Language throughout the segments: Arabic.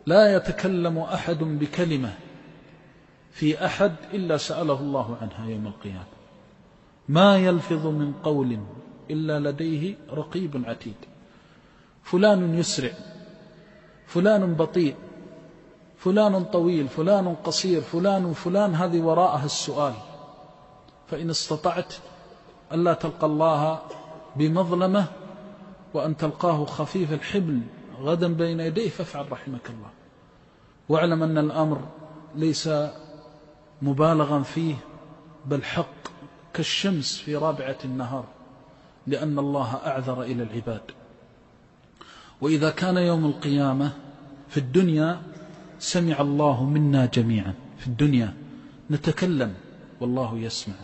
لا يتكلم أحد بكلمة في أحد إلا سأله الله عنها يوم القيامة. ما يلفظ من قول إلا لديه رقيب عتيد. فلان يسرع، فلان بطيء، فلان طويل، فلان قصير، فلان، هذه وراءها السؤال. فإن استطعت ألا تلقى الله بمظلمة وأن تلقاه خفيف الحبل غدا بين يديه فافعل رحمك الله. واعلم أن الأمر ليس مبالغا فيه، بل حق كالشمس في رابعة النهار، لأن الله أعذر إلى العباد. وإذا كان يوم القيامة في الدنيا سمع الله منا جميعا، في الدنيا نتكلم والله يسمع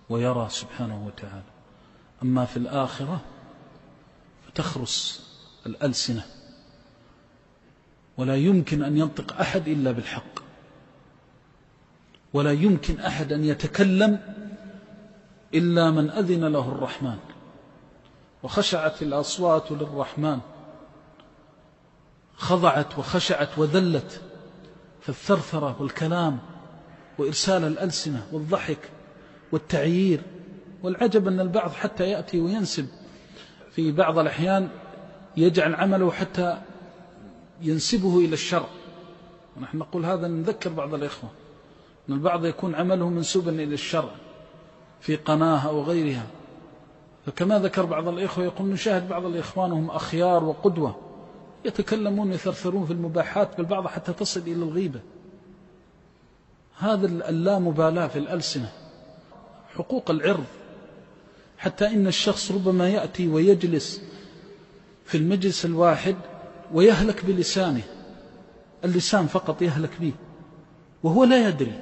ويرى سبحانه وتعالى. أما في الآخرة فتخرس الألسنة ولا يمكن أن ينطق أحد إلا بالحق، ولا يمكن أحد أن يتكلم إلا من أذن له الرحمن. وخشعت الأصوات للرحمن، خضعت وخشعت وذلت، فالثرثرة والكلام وإرسال الألسنة والضحك والتعيير. والعجب أن البعض حتى يأتي وينسب في بعض الأحيان، يجعل عمله حتى ينسبه إلى الشر. ونحن نقول هذا، نذكر بعض الإخوة أن البعض يكون عمله منسوبا إلى الشر في قناة أو غيرها. فكما ذكر بعض الإخوة يقول نشاهد بعض الإخوان هم أخيار وقدوة يتكلمون يثرثرون في المباحات، بالبعض حتى تصل إلى الغيبة. هذا اللامبالاة في الألسنة، حقوق العرض، حتى إن الشخص ربما يأتي ويجلس في المجلس الواحد ويهلك بلسانه، اللسان فقط يهلك به وهو لا يدري،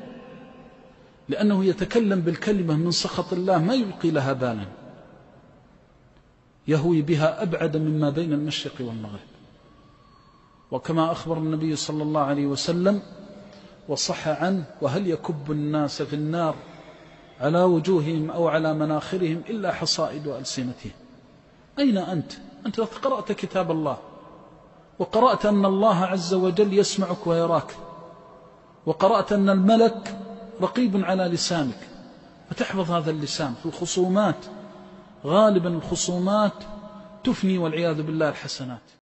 لأنه يتكلم بالكلمة من سخط الله ما يلقي لها بالا، يهوي بها أبعد مما بين المشرق والمغرب. وكما أخبر النبي صلى الله عليه وسلم وصح عنه: وهل يكب الناس في النار على وجوههم أو على مناخرهم إلا حصائد ألسنتهم. أين أنت؟ أنت قرأت كتاب الله، وقرأت أن الله عز وجل يسمعك ويراك، وقرأت أن الملك رقيب على لسانك، فتحفظ هذا اللسان في الخصومات. غالبا الخصومات تفني والعياذ بالله الحسنات.